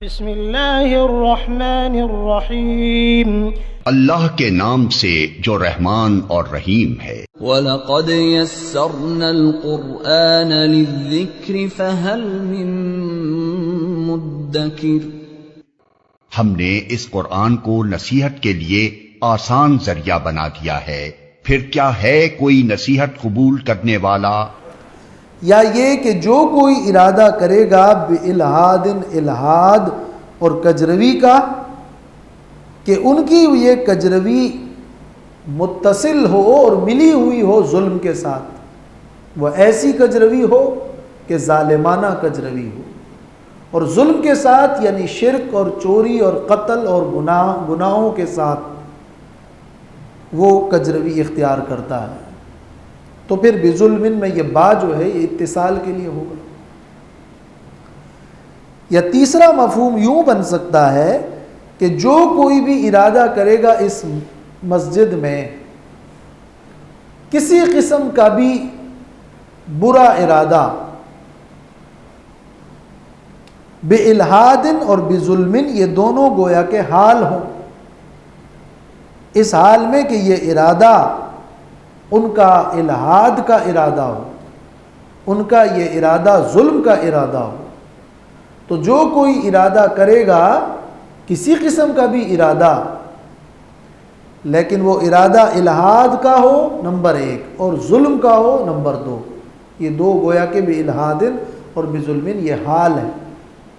بسم اللہ الرحمن الرحیم، اللہ کے نام سے جو رحمان اور رحیم ہے۔ وَلَقَدْ يَسَّرْنَا الْقُرْآنَ لِلذِّكْرِ فَهَلْ مِن مُدَّكِرٍ۔ ہم نے اس قرآن کو نصیحت کے لیے آسان ذریعہ بنا دیا ہے، پھر کیا ہے کوئی نصیحت قبول کرنے والا؟ یا یہ کہ جو کوئی ارادہ کرے گا بِالْحَادٍ الحاد اور کجروی کا، کہ ان کی یہ کجروی متصل ہو اور ملی ہوئی ہو ظلم کے ساتھ، وہ ایسی کجروی ہو کہ ظالمانہ کجروی ہو، اور ظلم کے ساتھ یعنی شرک اور چوری اور قتل اور گناہوں کے ساتھ وہ کجروی اختیار کرتا ہے، تو پھر بظلم میں یہ با جو ہے یہ اتصال کے لیے ہوگا۔ یا تیسرا مفہوم یوں بن سکتا ہے کہ جو کوئی بھی ارادہ کرے گا اس مسجد میں کسی قسم کا بھی برا ارادہ بِالْحَادٍ اور بظلم، یہ دونوں گویا کے حال ہوں، اس حال میں کہ یہ ارادہ ان کا الحاد کا ارادہ ہو، ان کا یہ ارادہ ظلم کا ارادہ ہو، تو جو کوئی ارادہ کرے گا کسی قسم کا بھی ارادہ، لیکن وہ ارادہ الحاد کا ہو نمبر 1 اور ظلم کا ہو نمبر 2، یہ دو گویا کہ بِالْحَادٍ اور بظلم یہ حال ہے،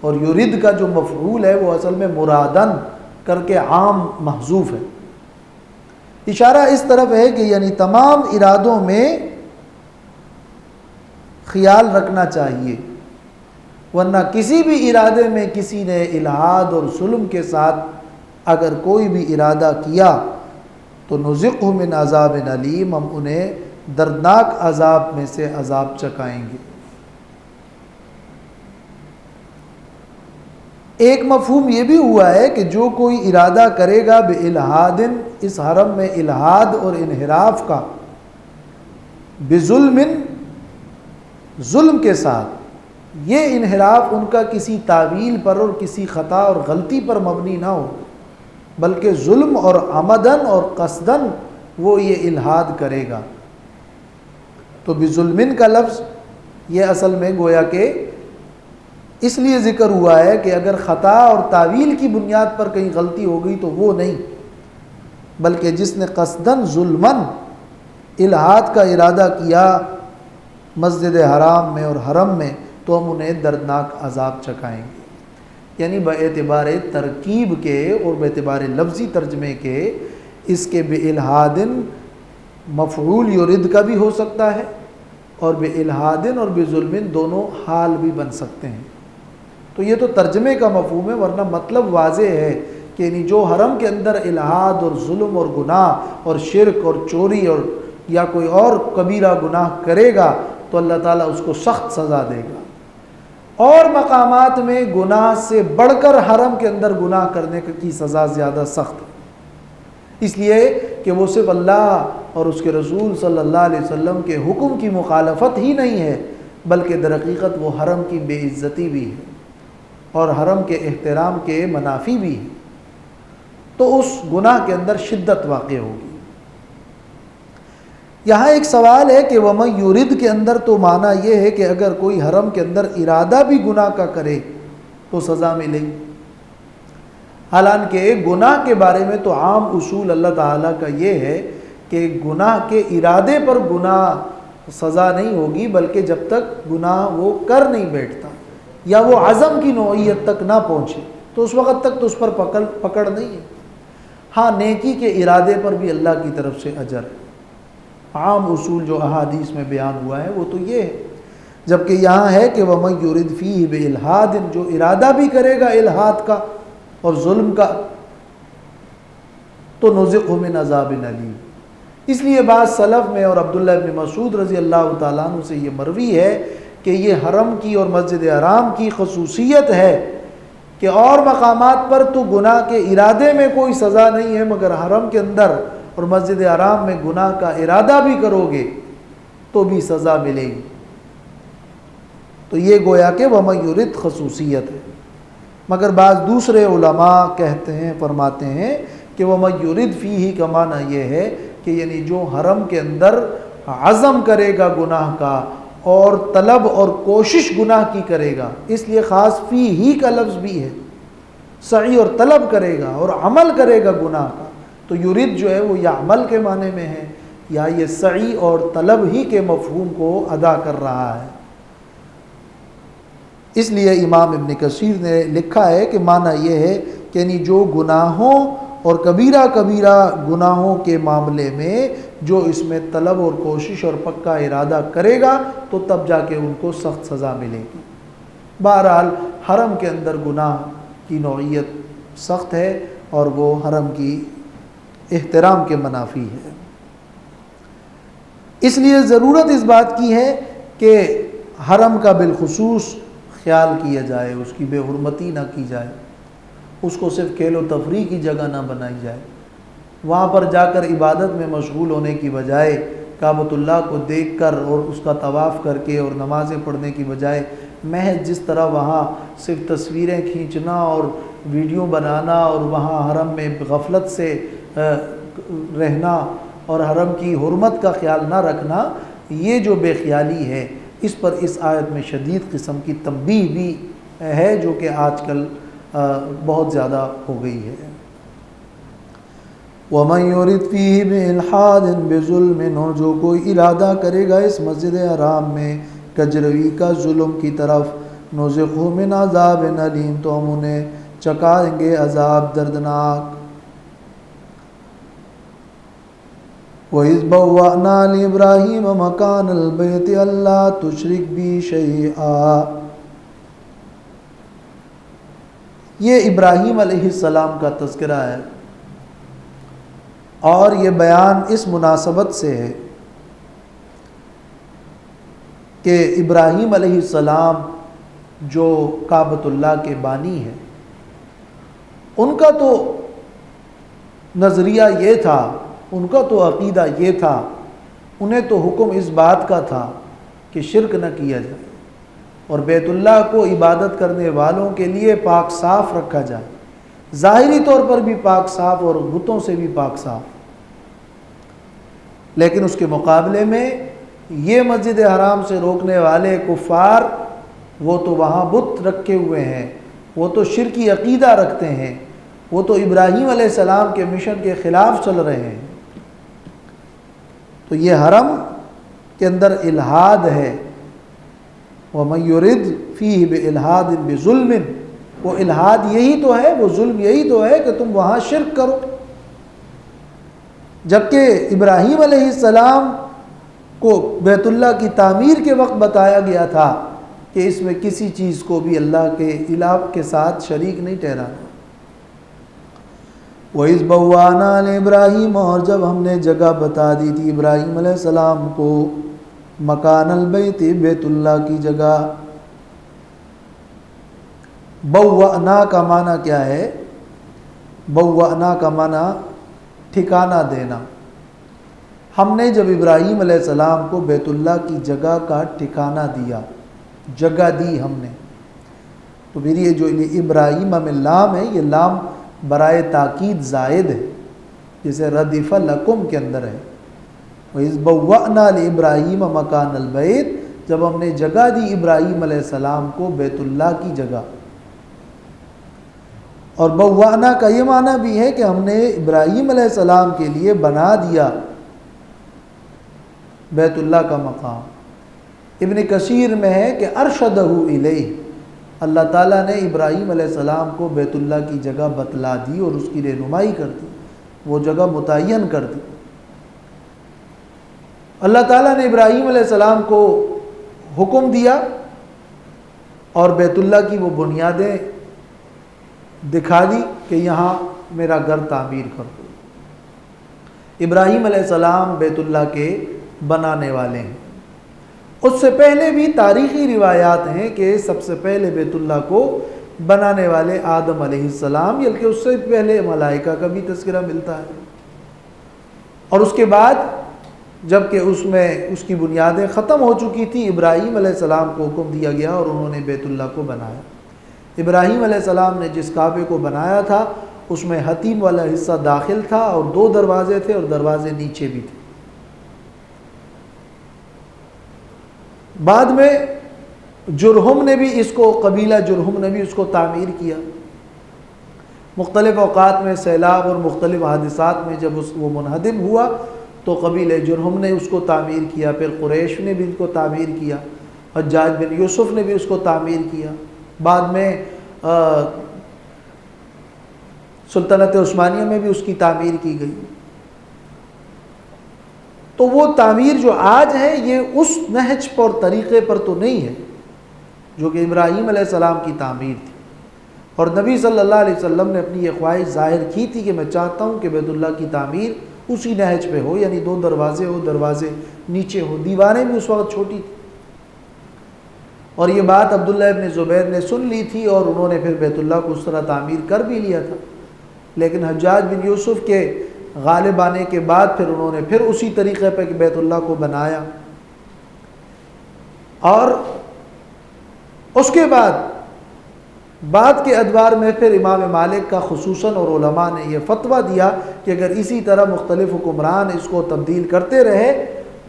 اور یرید کا جو مفعول ہے وہ اصل میں مرادن کر کے عام محذوف ہے۔ اشارہ اس طرف ہے کہ یعنی تمام ارادوں میں خیال رکھنا چاہیے، ورنہ کسی بھی ارادے میں کسی نے الحاد اور ظلم کے ساتھ اگر کوئی بھی ارادہ کیا تو نذقہ من عذاب علیم، ہم انہیں دردناک عذاب میں سے عذاب چکھائیں گے۔ ایک مفہوم یہ بھی ہوا ہے کہ جو کوئی ارادہ کرے گا بِالْحَادٍ، اس حرم میں الحاد اور انحراف کا، بظلم ظلم کے ساتھ، یہ انحراف ان کا کسی تعویل پر اور کسی خطا اور غلطی پر مبنی نہ ہو، بلکہ ظلم اور عمدن اور قصدن وہ یہ الحاد کرے گا، تو بظلم کا لفظ یہ اصل میں گویا کہ اس لیے ذکر ہوا ہے کہ اگر خطا اور تعویل کی بنیاد پر کہیں غلطی ہو گئی تو وہ نہیں، بلکہ جس نے قصدن ظلمن الحاد کا ارادہ کیا مسجد حرام میں اور حرم میں، تو ہم انہیں دردناک عذاب چکھائیں گے۔ یعنی باعتبار ترکیب کے اور باعتبار لفظی ترجمے کے اس کے بِالْحَادٍ مفعول یرید کا بھی ہو سکتا ہے، اور بِالْحَادٍ اور بظلم دونوں حال بھی بن سکتے ہیں، تو یہ تو ترجمے کا مفہوم ہے، ورنہ مطلب واضح ہے کہ یعنی جو حرم کے اندر الحاد اور ظلم اور گناہ اور شرک اور چوری اور یا کوئی اور کبیرہ گناہ کرے گا تو اللہ تعالیٰ اس کو سخت سزا دے گا، اور مقامات میں گناہ سے بڑھ کر حرم کے اندر گناہ کرنے کی سزا زیادہ سخت ہے، اس لیے کہ وہ صرف اللہ اور اس کے رسول صلی اللہ علیہ وسلم کے حکم کی مخالفت ہی نہیں ہے، بلکہ در حقیقت وہ حرم کی بے عزتی بھی ہے اور حرم کے احترام کے منافی بھی ہے، تو اس گناہ کے اندر شدت واقع ہوگی۔ یہاں ایک سوال ہے کہ وَمَن یُرِد کے اندر تو معنی یہ ہے کہ اگر کوئی حرم کے اندر ارادہ بھی گناہ کا کرے تو سزا ملے گی، حالانکہ گناہ کے بارے میں تو عام اصول اللہ تعالیٰ کا یہ ہے کہ گناہ کے ارادے پر گناہ سزا نہیں ہوگی، بلکہ جب تک گناہ وہ کر نہیں بیٹھتا یا وہ عزم کی نوعیت تک نہ پہنچے تو اس وقت تک تو اس پر پکڑ نہیں ہے۔ ہاں نیکی کے ارادے پر بھی اللہ کی طرف سے اجر ہے، عام اصول جو احادیث میں بیان ہوا ہے وہ تو یہ ہے، جبکہ یہاں ہے کہ وَمَن یُرِد فِیہ بِالْحَادٍ، جو ارادہ بھی کرے گا الحاد کا اور ظلم کا تو نُذِقْهُ مِنْ عَذَابٍ علیم۔ اس لیے بعض سلف میں اور عبداللہ ابن مسعود رضی اللہ تعالیٰ عنہ سے یہ مروی ہے کہ یہ حرم کی اور مسجد حرام کی خصوصیت ہے کہ اور مقامات پر تو گناہ کے ارادے میں کوئی سزا نہیں ہے، مگر حرم کے اندر اور مسجد حرام میں گناہ کا ارادہ بھی کرو گے تو بھی سزا ملے گی، تو یہ گویا کہ وَمَن یُرِد خصوصیت ہے۔ مگر بعض دوسرے علماء کہتے ہیں، فرماتے ہیں کہ وَمَن يُرِدْ فِيهِ کا معنی یہ ہے کہ یعنی جو حرم کے اندر عزم کرے گا گناہ کا اور طلب اور کوشش گناہ کی کرے گا، اس لیے خاص فِيهِ کا لفظ بھی ہے، سعی اور طلب کرے گا اور عمل کرے گا گناہ کا، تو یرید جو ہے وہ یا عمل کے معنی میں ہے یا یہ سعی اور طلب ہی کے مفہوم کو ادا کر رہا ہے۔ اس لیے امام ابن کثیر نے لکھا ہے کہ معنی یہ ہے کہ یعنی جو گناہوں اور کبیرہ گناہوں کے معاملے میں جو اس میں طلب اور کوشش اور پکا ارادہ کرے گا تو تب جا کے ان کو سخت سزا ملے گی۔ بہرحال حرم کے اندر گناہ کی نوعیت سخت ہے اور وہ حرم کی احترام کے منافی ہے، اس لیے ضرورت اس بات کی ہے کہ حرم کا بالخصوص خیال کیا جائے، اس کی بے حرمتی نہ کی جائے، اس کو صرف کھیل و تفریح کی جگہ نہ بنائی جائے، وہاں پر جا کر عبادت میں مشغول ہونے کی بجائے کعبۃ اللہ کو دیکھ کر اور اس کا طواف کر کے اور نمازیں پڑھنے کی بجائے محض جس طرح وہاں صرف تصویریں کھینچنا اور ویڈیو بنانا اور وہاں حرم میں غفلت سے رہنا اور حرم کی حرمت کا خیال نہ رکھنا، یہ جو بے خیالی ہے اس پر اس آیت میں شدید قسم کی تنبیہ بھی ہے جو کہ آج کل بہت زیادہ ہو گئی ہے۔ وَمَن يُرِدْ فِيهِ بِإِلْحَادٍ بِظُلْمٍ، اور جو کوئی ارادہ کرے گا اس مسجد حرام میں کجروی کا ظلم کی طرف، نُذِقْهُ مِنْ عَذَابٍ أَلِيمٍ، تو ہم انہیں چکھائیں گے عذاب دردناک۔ وَإِذْ بَوَّأْنَا لِإِبْرَاهِيمَ مَكَانَ الْبَيْتِ أَلَّا تُشْرِكْ بِي شَيْئًا، یہ ابراہیم علیہ السلام کا تذکرہ ہے اور یہ بیان اس مناسبت سے ہے کہ ابراہیم علیہ السلام جو کعبۃ اللہ کے بانی ہیں، ان کا تو نظریہ یہ تھا، ان کا تو عقیدہ یہ تھا، انہیں تو حکم اس بات کا تھا کہ شرک نہ کیا جائے اور بیت اللہ کو عبادت کرنے والوں کے لیے پاک صاف رکھا جائے، ظاہری طور پر بھی پاک صاف اور بتوں سے بھی پاک صاف۔ لیکن اس کے مقابلے میں یہ مسجد حرام سے روکنے والے کفار، وہ تو وہاں بت رکھے ہوئے ہیں، وہ تو شرکی عقیدہ رکھتے ہیں، وہ تو ابراہیم علیہ السلام کے مشن کے خلاف چل رہے ہیں۔ تو یہ حرم کے اندر الحاد ہے، وَمَن يُرِدْ فِيهِ بِإِلْحَادٍ بِظُلْمٍ، وہ الحاد یہی تو ہے، وہ ظلم یہی تو ہے کہ تم وہاں شرک کرو، جبکہ ابراہیم علیہ السلام کو بیت اللہ کی تعمیر کے وقت بتایا گیا تھا کہ اس میں کسی چیز کو بھی اللہ کے الہ کے ساتھ شریک نہیں ٹھہرانا۔ وَإِذْ بَوَّأْنَا لِإِبْرَاهِيمَ، اور جب ہم نے جگہ بتا دی تھی ابراہیم علیہ السلام کو، مکان البیت، بیت اللہ کی جگہ۔ بوّأنا کا معنی کیا ہے؟ بوّأنا کا معنی ٹھکانہ دینا۔ ہم نے جب ابراہیم علیہ السلام کو بیت اللہ کی جگہ کا ٹھکانہ دیا، جگہ دی ہم نے، تو پھر یہ جو ابراہیم میں لام ہے، یہ لام برائے تاکید زائد ہے، جیسے ردف لکم کے اندر ہے۔ وَإِذْ بَوَّأْنَا لِإِبْرَاهِيمَ مَكَانَ الْبَيْتِ، جب ہم نے جگہ دی ابراہیم علیہ السلام کو بیت اللہ کی جگہ۔ اور بوّأنا کا یہ معنی بھی ہے کہ ہم نے ابراہیم علیہ السلام کے لیے بنا دیا بیت اللہ کا مقام۔ ابن کثیر میں ہے کہ ارشدہ الیہ، اللہ تعالیٰ نے ابراہیم علیہ السلام کو بیت اللہ کی جگہ بتلا دی اور اس کی رہنمائی کر دی، وہ جگہ متعین کر دی۔ اللہ تعالیٰ نے ابراہیم علیہ السلام کو حکم دیا اور بیت اللہ کی وہ بنیادیں دکھا دی کہ یہاں میرا گھر تعمیر کر دو۔ ابراہیم علیہ السلام بیت اللہ کے بنانے والے ہیں۔ اس سے پہلے بھی تاریخی روایات ہیں کہ سب سے پہلے بیت اللہ کو بنانے والے آدم علیہ السلام، بلکہ اس سے پہلے ملائکہ کا بھی تذکرہ ملتا ہے۔ اور اس کے بعد جب کہ اس میں اس کی بنیادیں ختم ہو چکی تھی، ابراہیم علیہ السلام کو حکم دیا گیا اور انہوں نے بیت اللہ کو بنایا۔ ابراہیم علیہ السلام نے جس کعبے کو بنایا تھا اس میں حتیم والا حصہ داخل تھا اور 2 دروازے تھے اور دروازے نیچے بھی تھے۔ بعد میں جرہم نے بھی اس کو، قبیلہ جرہم نے بھی اس کو تعمیر کیا۔ مختلف اوقات میں سیلاب اور مختلف حادثات میں جب وہ منہدم ہوا تو قبیلہ جرہم نے اس کو تعمیر کیا، پھر قریش نے بھی اس کو تعمیر کیا، حجاج بن یوسف نے بھی اس کو تعمیر کیا، بعد میں سلطنت عثمانیہ میں بھی اس کی تعمیر کی گئی۔ تو وہ تعمیر جو آج ہے یہ اس نہج پر طریقے پر تو نہیں ہے جو کہ ابراہیم علیہ السلام کی تعمیر تھی، اور نبی صلی اللہ علیہ وسلم نے اپنی یہ خواہش ظاہر کی تھی کہ میں چاہتا ہوں کہ بیت اللہ کی تعمیر اسی نہج پہ ہو، یعنی 2 دروازے ہو، دروازے نیچے ہو۔ دیواریں بھی اس وقت چھوٹی تھی، اور یہ بات عبداللہ ابن زبیر نے سن لی تھی اور انہوں نے پھر بیت اللہ کو اس طرح تعمیر کر بھی لیا تھا، لیکن حجاج بن یوسف کے غالب آنے کے بعد پھر انہوں نے پھر اسی طریقے پہ بیت اللہ کو بنایا۔ اور اس کے بعد کے ادوار میں پھر امام مالک کا خصوصاً اور علماء نے یہ فتویٰ دیا کہ اگر اسی طرح مختلف حکمران اس کو تبدیل کرتے رہے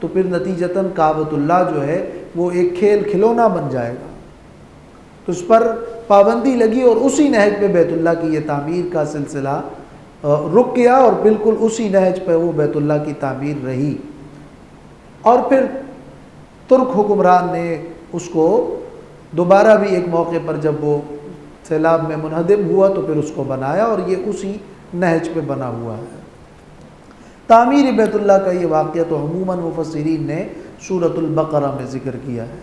تو پھر نتیجتاً کعبۃ اللہ جو ہے وہ ایک کھیل کھلونا بن جائے گا۔ تو اس پر پابندی لگی اور اسی نہج پہ بیت اللہ کی یہ تعمیر کا سلسلہ رک گیا، اور بالکل اسی نہج پہ وہ بیت اللہ کی تعمیر رہی۔ اور پھر ترک حکمران نے اس کو دوبارہ بھی ایک موقع پر جب وہ سیلاب میں منہدم ہوا تو پھر اس کو بنایا، اور یہ اسی نہج پہ بنا ہوا ہے۔ تعمیر بیت اللہ کا یہ واقعہ تو عموماً مفسرین نے سورۃ البقرہ میں ذکر کیا ہے،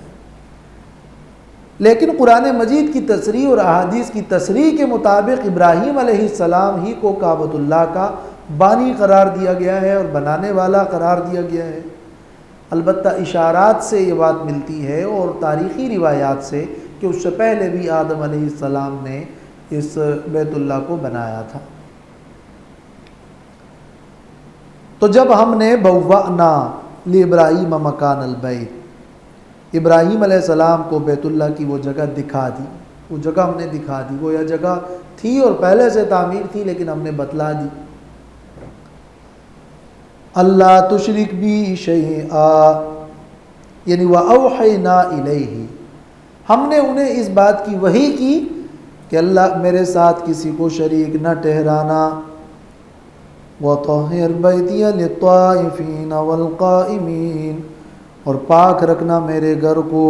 لیکن قرآن مجید کی تصریح اور احادیث کی تصریح کے مطابق ابراہیم علیہ السلام ہی کو کعبۃ اللہ کا بانی قرار دیا گیا ہے اور بنانے والا قرار دیا گیا ہے۔ البتہ اشارات سے یہ بات ملتی ہے اور تاریخی روایات سے کہ اس سے پہلے بھی آدم علیہ السلام نے اس بیت اللہ کو بنایا تھا۔ تو جب ہم نے بوأنا لابراہیم مکان البیت، ابراہیم علیہ السلام کو بیت اللہ کی وہ جگہ دکھا دی، وہ جگہ ہم نے دکھا دی، وہ یہ جگہ تھی اور پہلے سے تعمیر تھی لیکن ہم نے بتلا دی۔ اللہ تشرک بی شیئا، یعنی وَأَوْحَيْنَا إِلَيْهِ، ہم نے انہیں اس بات کی وحی کی کہ اللہ میرے ساتھ کسی کو شریک نہ ٹھہرانا۔ وَطَهِّرْ بَيْتِيَ لِلطَّائِفِينَ وَالْقَائِمِينَ، اور پاک رکھنا میرے گھر کو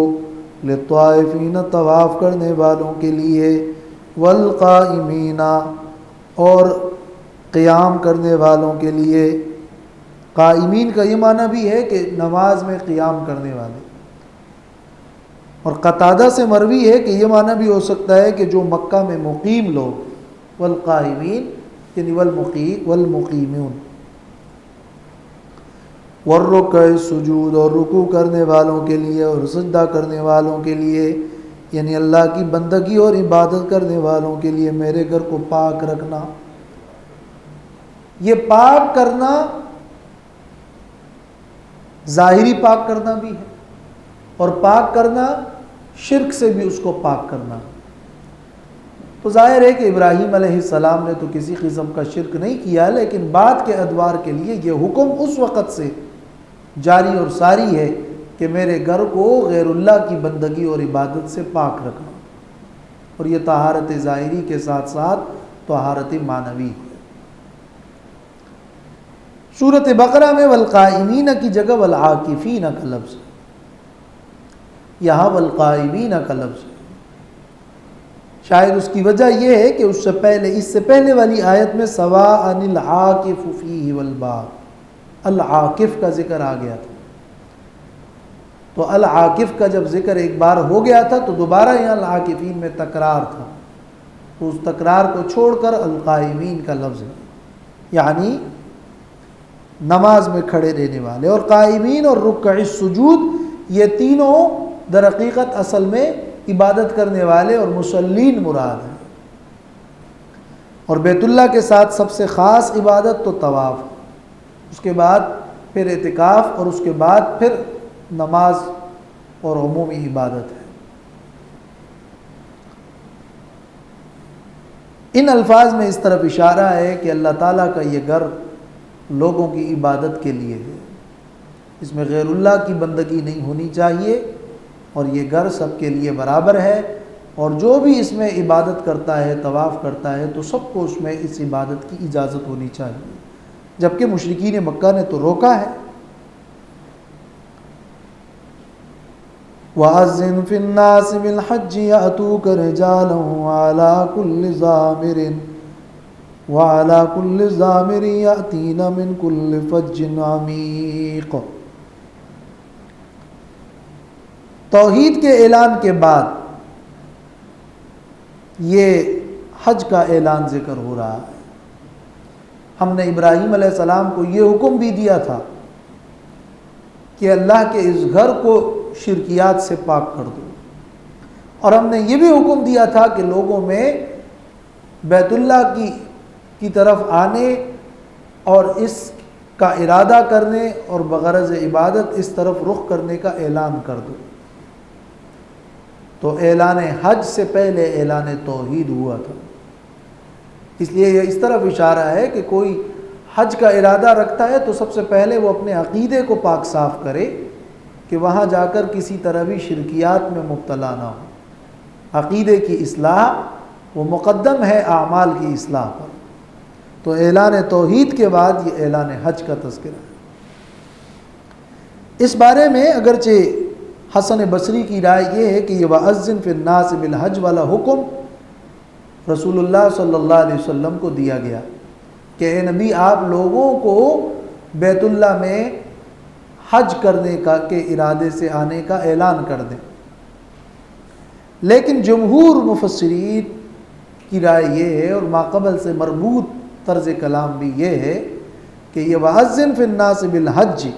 للطائفین طواف کرنے والوں کے لیے، والقائمین اور قیام کرنے والوں کے لیے۔ قائمین کا یہ معنی بھی ہے کہ نماز میں قیام کرنے والے، اور قتادہ سے مروی ہے کہ یہ معنی بھی ہو سکتا ہے کہ جو مکہ میں مقیم لوگ، والقائمین یعنی والمقیمون، والرکع سجود اور رکوع کرنے والوں کے لیے اور سجدہ کرنے والوں کے لیے، یعنی اللہ کی بندگی اور عبادت کرنے والوں کے لیے میرے گھر کو پاک رکھنا۔ یہ پاک کرنا ظاہری پاک کرنا بھی ہے، اور پاک کرنا شرک سے بھی اس کو پاک کرنا۔ تو ظاہر ہے کہ ابراہیم علیہ السلام نے تو کسی قسم کا شرک نہیں کیا، لیکن بعد کے ادوار کے لیے یہ حکم اس وقت سے جاری اور ساری ہے کہ میرے گھر کو غیر اللہ کی بندگی اور عبادت سے پاک رکھنا، اور یہ طہارت ظاہری کے ساتھ ساتھ طہارت معنوی ہے۔ سورۃ بقرہ میں والقائمین کی جگہ والعاکفین کا لفظ ہے، یہاں والقائمین کا لفظ ہے۔ شاید اس کی وجہ یہ ہے کہ اس سے پہلے والی آیت میں سواء العاکف فیہ والباد، العاکف کا ذکر آ گیا تھا، تو العاکف کا جب ذکر ایک بار ہو گیا تھا تو دوبارہ یہاں العاکفین میں تکرار تھا، تو اس تکرار کو چھوڑ کر القائمین کا لفظ ہے، یعنی نماز میں کھڑے رہنے والے۔ اور قائمین اور رکع السجود یہ تینوں در حقیقت اصل میں عبادت کرنے والے اور مصلین مراد ہیں، اور بیت اللہ کے ساتھ سب سے خاص عبادت تو طواف، اس کے بعد پھر اعتکاف، اور اس کے بعد پھر نماز اور عمومی عبادت ہے۔ ان الفاظ میں اس طرف اشارہ ہے کہ اللہ تعالیٰ کا یہ گھر لوگوں کی عبادت کے لیے ہے، اس میں غیر اللہ کی بندگی نہیں ہونی چاہیے، اور یہ گھر سب کے لیے برابر ہے، اور جو بھی اس میں عبادت کرتا ہے، طواف کرتا ہے، تو سب کو اس میں اس عبادت کی اجازت ہونی چاہیے، جبکہ مشرکین مکہ نے تو روکا ہے۔ وَأَذِّنْ فِي النَّاسِ بِالْحَجِّ يَأْتُوكَ رِجَالًا وَعَلَى كُلِّ ضَامِرٍ يَأْتِينَ مِنْ كُلِّ فَجٍّ عَمِيقٍ۔ توحید کے اعلان کے بعد یہ حج کا اعلان ذکر ہو رہا ہے۔ ہم نے ابراہیم علیہ السلام کو یہ حکم بھی دیا تھا کہ اللہ کے اس گھر کو شرکیات سے پاک کر دو، اور ہم نے یہ بھی حکم دیا تھا کہ لوگوں میں بیت اللہ کی طرف آنے اور اس کا ارادہ کرنے اور بغرض عبادت اس طرف رخ کرنے کا اعلان کر دو۔ تو اعلان حج سے پہلے اعلان توحید ہوا تھا، اس لیے یہ اس طرف اشارہ ہے کہ کوئی حج کا ارادہ رکھتا ہے تو سب سے پہلے وہ اپنے عقیدے کو پاک صاف کرے کہ وہاں جا کر کسی طرح بھی شرکیات میں مبتلا نہ ہو۔ عقیدے کی اصلاح وہ مقدم ہے اعمال کی اصلاح پر۔ تو اعلان توحید کے بعد یہ اعلان حج کا تذکرہ ہے۔ اس بارے میں اگرچہ حسن بصری کی رائے یہ ہے کہ یہ وَأَذِّن فِي النَّاسِ بِالْحَجِّ والا حکم رسول اللہ صلی اللہ علیہ وسلم کو دیا گیا کہ اے نبی آپ لوگوں کو بیت اللہ میں حج کرنے کے ارادے سے آنے کا اعلان کر دیں، لیکن جمہور مفسرین کی رائے یہ ہے اور ماقبل سے مربوط طرز کلام بھی یہ ہے کہ یہ وَأَذِّن فِي النَّاسِ بِالْحَجِّ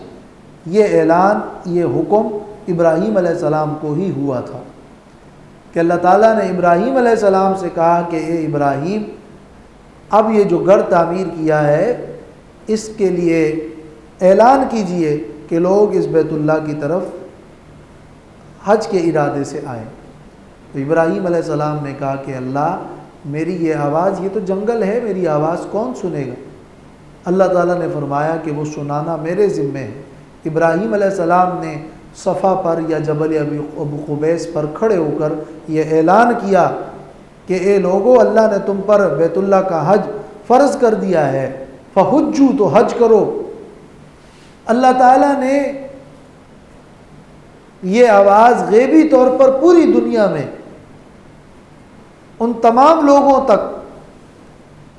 یہ اعلان، یہ حکم ابراہیم علیہ السلام کو ہی ہوا تھا کہ اللہ تعالیٰ نے ابراہیم علیہ السلام سے کہا کہ اے ابراہیم اب یہ جو گھر تعمیر کیا ہے اس کے لیے اعلان کیجئے کہ لوگ اس بیت اللہ کی طرف حج کے ارادے سے آئیں۔ تو ابراہیم علیہ السلام نے کہا کہ اللہ میری یہ آواز، یہ تو جنگل ہے، میری آواز کون سنے گا؟ اللہ تعالیٰ نے فرمایا کہ وہ سنانا میرے ذمے ہے۔ ابراہیم علیہ السلام نے صفا پر یا جبل ابو قبیس پر کھڑے ہو کر یہ اعلان کیا کہ اے لوگو اللہ نے تم پر بیت اللہ کا حج فرض کر دیا ہے، فحجو تو حج کرو۔ اللہ تعالیٰ نے یہ آواز غیبی طور پر پوری دنیا میں ان تمام لوگوں تک،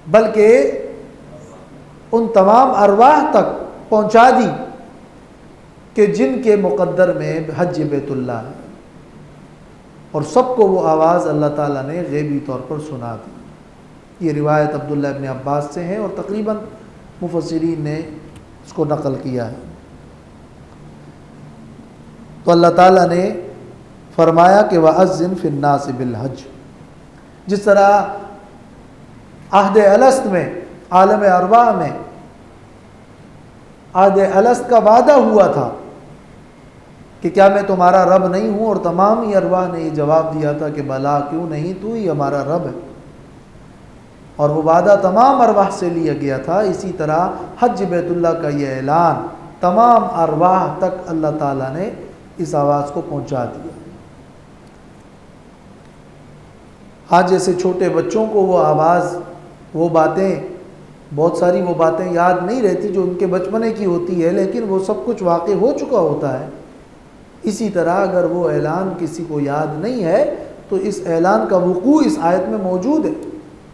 بلکہ ان تمام ارواح تک پہنچا دی کہ جن کے مقدر میں حج بیت اللہ ہے، اور سب کو وہ آواز اللہ تعالیٰ نے غیبی طور پر سنا دی۔ یہ روایت عبداللہ ابن عباس سے ہے اور تقریباً مفسرین نے اس کو نقل کیا ہے۔ تو اللہ تعالیٰ نے فرمایا کہ وَأَذِّن فِي النَّاسِ بِالْحَجِّ، جس طرح عہد الست میں، عالم ارواح میں عہد الست کا وعدہ ہوا تھا کہ کیا میں تمہارا رب نہیں ہوں، اور تمام ہی ارواح نے یہ جواب دیا تھا کہ بلا کیوں نہیں، تو ہی ہمارا رب ہے، اور وہ وعدہ تمام ارواح سے لیا گیا تھا۔ اسی طرح حج بیت اللہ کا یہ اعلان تمام ارواح تک اللہ تعالیٰ نے اس آواز کو پہنچا دیا۔ آج جیسے چھوٹے بچوں کو وہ آواز، وہ باتیں، بہت ساری وہ باتیں یاد نہیں رہتی جو ان کے بچپنے کی ہوتی ہے، لیکن وہ سب کچھ واقع ہو چکا ہوتا ہے۔ اسی طرح اگر وہ اعلان کسی کو یاد نہیں ہے تو اس اعلان کا وقوع اس آیت میں موجود ہے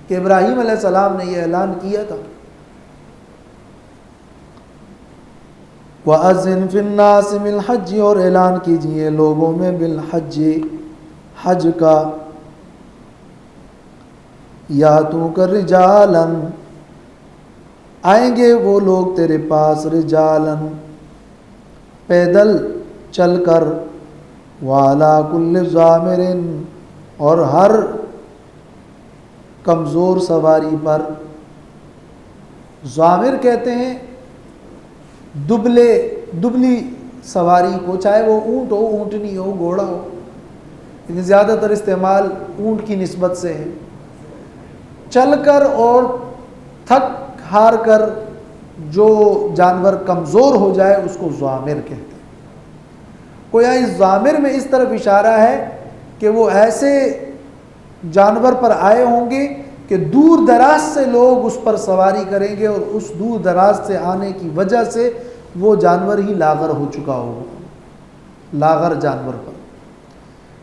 کہ ابراہیم علیہ السلام نے یہ اعلان کیا تھا۔ وَأَذِّن فِي النَّاسِ بِالْحَجِّ اور اعلان کیجئے لوگوں میں بالحج، حج کا، یاتوک رجالاً آئیں گے وہ لوگ تیرے پاس، رجالاً پیدل چل کر، وعلیٰ کل ضامر اور ہر کمزور سواری پر۔ ضامر کہتے ہیں دبلی سواری کو، چاہے وہ اونٹ ہو، اونٹنی ہو، گھوڑا ہو، لیکن زیادہ تر استعمال اونٹ کی نسبت سے ہے۔ چل کر اور تھک ہار کر جو جانور کمزور ہو جائے اس کو ضامر کہتے ہیں۔ گویا اس ضامر میں اس طرف اشارہ ہے کہ وہ ایسے جانور پر آئے ہوں گے کہ دور دراز سے لوگ اس پر سواری کریں گے، اور اس دور دراز سے آنے کی وجہ سے وہ جانور ہی لاغر ہو چکا ہوگا۔ لاغر جانور پر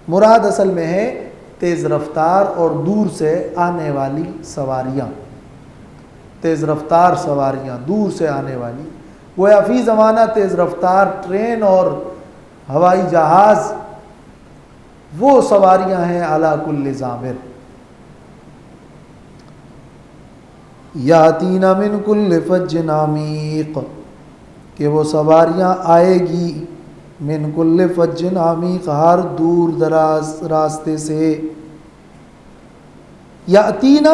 مراد اصل میں ہے تیز رفتار اور دور سے آنے والی سواریاں، تیز رفتار سواریاں دور سے آنے والی۔ گویا فی زمانہ تیز رفتار ٹرین اور ہوائی جہاز وہ سواریاں ہیں علی کل ضامر۔ یاتینا من کل فج عمیق، کہ وہ سواریاں آئے گی من کل فج عمیق، ہر دور دراز راستے سے۔ یاتینا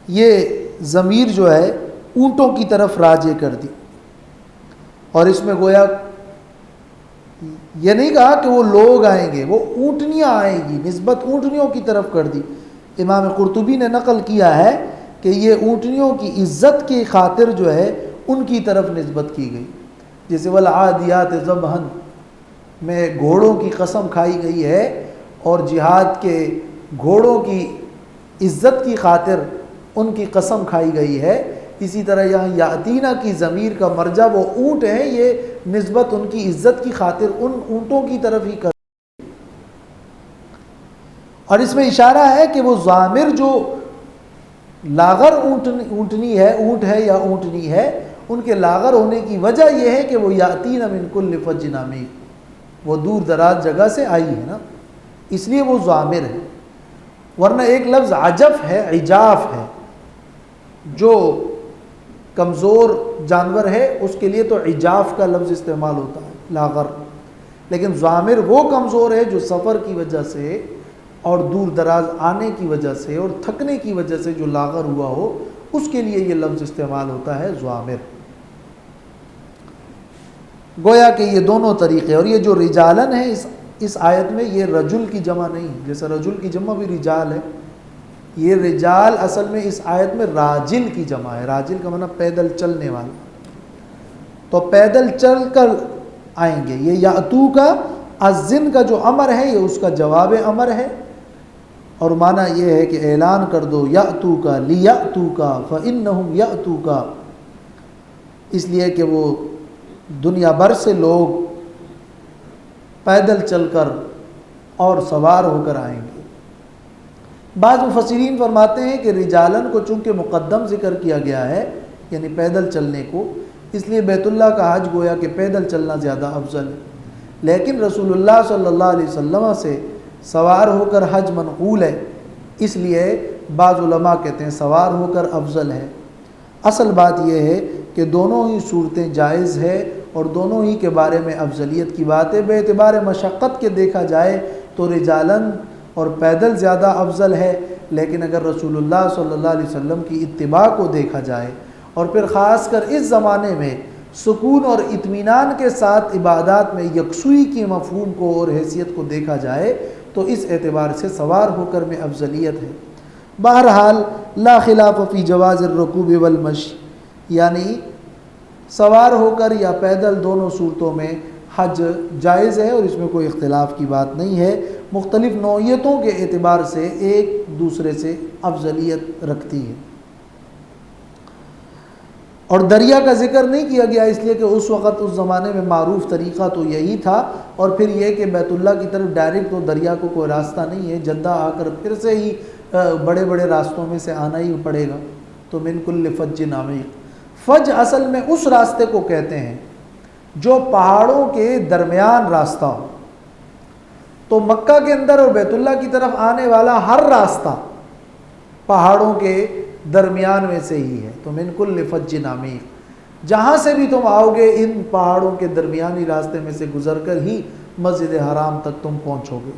یہ ضمیر جو ہے اونٹوں کی طرف راجع کر دی، اور اس میں گویا یہ نہیں کہا کہ وہ لوگ آئیں گے، وہ اونٹنیاں آئیں گی، نسبت اونٹنیوں کی طرف کر دی۔ امام قرطبی نے نقل کیا ہے کہ یہ اونٹنیوں کی عزت کی خاطر جو ہے ان کی طرف نسبت کی گئی، جیسے والعادیات ضبحا میں گھوڑوں کی قسم کھائی گئی ہے، اور جہاد کے گھوڑوں کی عزت کی خاطر ان کی قسم کھائی گئی ہے۔ اسی طرح یہاں یاتینا کی ضمیر کا مرجع وہ اونٹ ہیں، یہ نسبت ان کی عزت کی خاطر ان اونٹوں کی طرف ہی کر، اور اس میں اشارہ ہے کہ وہ ضامر جو لاغر اونٹنی ہے، اونٹ ہے یا اونٹنی ہے، ان کے لاغر ہونے کی وجہ یہ ہے کہ وہ یاتینا من کل فج عمیق، وہ دور دراز جگہ سے آئی ہے نا، اس لیے وہ ضامر ہے۔ ورنہ ایک لفظ عجف ہے، عجاف ہے، جو کمزور جانور ہے اس کے لیے تو عجاف کا لفظ استعمال ہوتا ہے، لاغر۔ لیکن ضامر وہ کمزور ہے جو سفر کی وجہ سے اور دور دراز آنے کی وجہ سے اور تھکنے کی وجہ سے جو لاغر ہوا ہو، اس کے لیے یہ لفظ استعمال ہوتا ہے ضامر۔ گویا کہ یہ دونوں طریقے، اور یہ جو رجالن ہے اس آیت میں، یہ رجل کی جمع نہیں، جیسے رجل کی جمع بھی رجال ہے، یہ رجال اصل میں اس آیت میں راجل کی جمع ہے۔ راجل کا معنی پیدل چلنے والا، تو پیدل چل کر آئیں گے۔ یہ یاتو کا الزن کا جو امر ہے یہ اس کا جواب امر ہے، اور معنی یہ ہے کہ اعلان کر دو یاتو کا لیاتو کا فانہم یاتو کا، اس لیے کہ وہ دنیا بھر سے لوگ پیدل چل کر اور سوار ہو کر آئیں گے۔ بعض مفسرین فرماتے ہیں کہ رجالن کو چونکہ مقدم ذکر کیا گیا ہے، یعنی پیدل چلنے کو، اس لیے بیت اللہ کا حج گویا کہ پیدل چلنا زیادہ افضل ہے، لیکن رسول اللہ صلی اللہ علیہ وسلم سے سوار ہو کر حج منقول ہے، اس لیے بعض علماء کہتے ہیں سوار ہو کر افضل ہے۔ اصل بات یہ ہے کہ دونوں ہی صورتیں جائز ہے، اور دونوں ہی کے بارے میں افضلیت کی بات ہے۔ بے اعتبار مشقت کے دیکھا جائے تو رجالن اور پیدل زیادہ افضل ہے، لیکن اگر رسول اللہ صلی اللہ علیہ وسلم کی اتباع کو دیکھا جائے، اور پھر خاص کر اس زمانے میں سکون اور اطمینان کے ساتھ عبادات میں یکسوئی کی مفہوم کو اور حیثیت کو دیکھا جائے، تو اس اعتبار سے سوار ہو کر میں افضلیت ہے۔ بہرحال لا خلاف فی جواز الرکوب والمشی، یعنی سوار ہو کر یا پیدل دونوں صورتوں میں حج جائز ہے، اور اس میں کوئی اختلاف کی بات نہیں ہے۔ مختلف نوعیتوں کے اعتبار سے ایک دوسرے سے افضلیت رکھتی ہے۔ اور دریا کا ذکر نہیں کیا گیا اس لیے کہ اس وقت اس زمانے میں معروف طریقہ تو یہی تھا، اور پھر یہ کہ بیت اللہ کی طرف ڈائریکٹ تو دریا کو کوئی راستہ نہیں ہے، جدہ آ کر پھر سے ہی بڑے بڑے راستوں میں سے آنا ہی پڑے گا۔ تو من کل فج عمیق، فج اصل میں اس راستے کو کہتے ہیں جو پہاڑوں کے درمیان راستہ ہو۔ تو مکہ کے اندر اور بیت اللہ کی طرف آنے والا ہر راستہ پہاڑوں کے درمیان میں سے ہی ہے، تو من کل فج عمیق، جہاں سے بھی تم آؤ گے ان پہاڑوں کے درمیانی راستے میں سے گزر کر ہی مسجد حرام تک تم پہنچو گے۔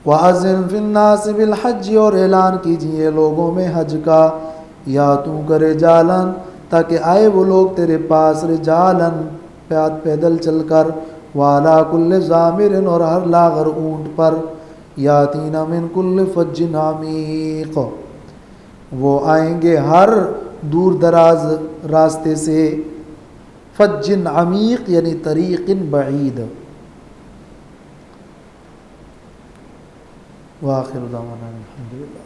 وَأَذِّن فِي النَّاسِ بِالْحَجِّ، اور اعلان کیجئے لوگوں میں حج کا، یا تو کرے جالن، تاکہ آئے وہ لوگ تیرے پاس، رجالن پیدل چل کر، وَعَلَىٰ كُلِّ ضَامِرٍ، اور ہر لاغر اونٹ پر، یاتینا من کل فج عمیق، وہ آئیں گے ہر دور دراز راستے سے، فج عمیق یعنی طریق بعید۔ وآخر دعوانا الحمدللہ۔